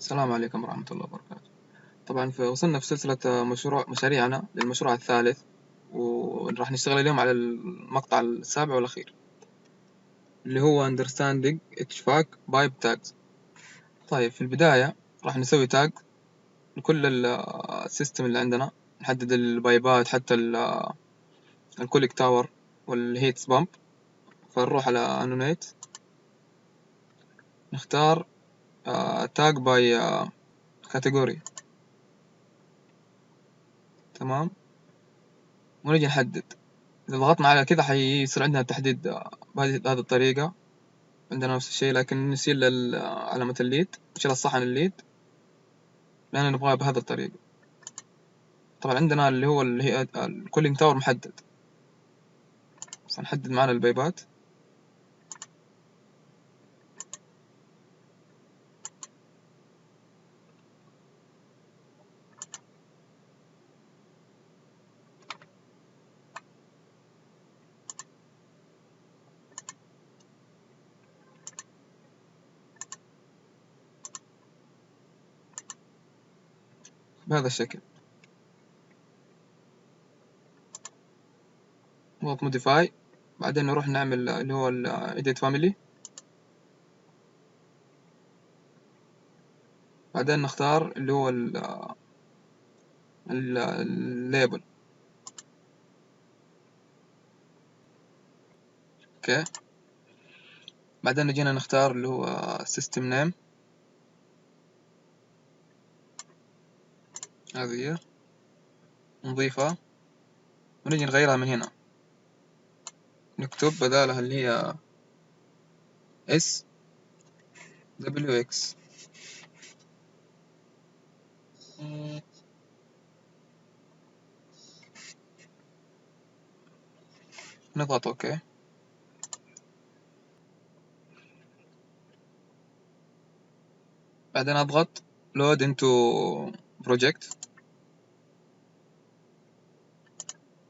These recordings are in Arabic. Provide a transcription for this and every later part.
السلام عليكم ورحمة الله وبركاته. طبعا وصلنا في سلسلة مشاريعنا للمشروع الثالث، وراح نشتغل اليوم على المقطع السابع والأخير اللي هو Understanding HVAC Pipe Tags. طيب في البداية راح نسوي تاج لكل السيستم اللي عندنا، نحدد البايبات حتى الكوليك تاور والهيتس بامب. فنروح على انونيت، نختار تاج باي كاتيجوري، تمام، ونجي نحدد. إذا ضغطنا على كذا حيصير عندنا تحديد بهذه الطريقة. عندنا نفس الشيء لكن نشيل علامة الليد، نشيل الصحن الليد لأن نبغاه بهذه الطريقة. طبعا عندنا اللي هي الكولينج تاور محدد، فنحدد معنا البيبات. بهذا الشكل نضغط موديفاي، بعدين نروح نعمل اللي هو edit family، بعدين نختار اللي هو الليبل. اوكي، بعدين نجينا نختار اللي هو system name، هذه هي نضيفها ونجي نغيرها من هنا، نكتب بدالها اللي هي SWX. نضغط اوكي، بعدين اضغط load into project.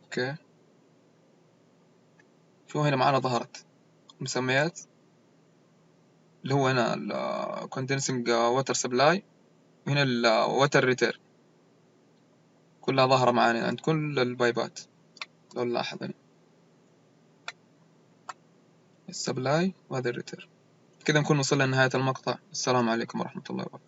اوكي، شو هنا معانا ظهرت مسميات اللي هو هنا condensing water supply، وهنا water return، كلها ظاهرة معانا عند كل البايبات لو نلاحظ هنا السبلاي وهذا الريتير. كذا نكون وصلنا لنهاية المقطع. السلام عليكم ورحمة الله وبركاته.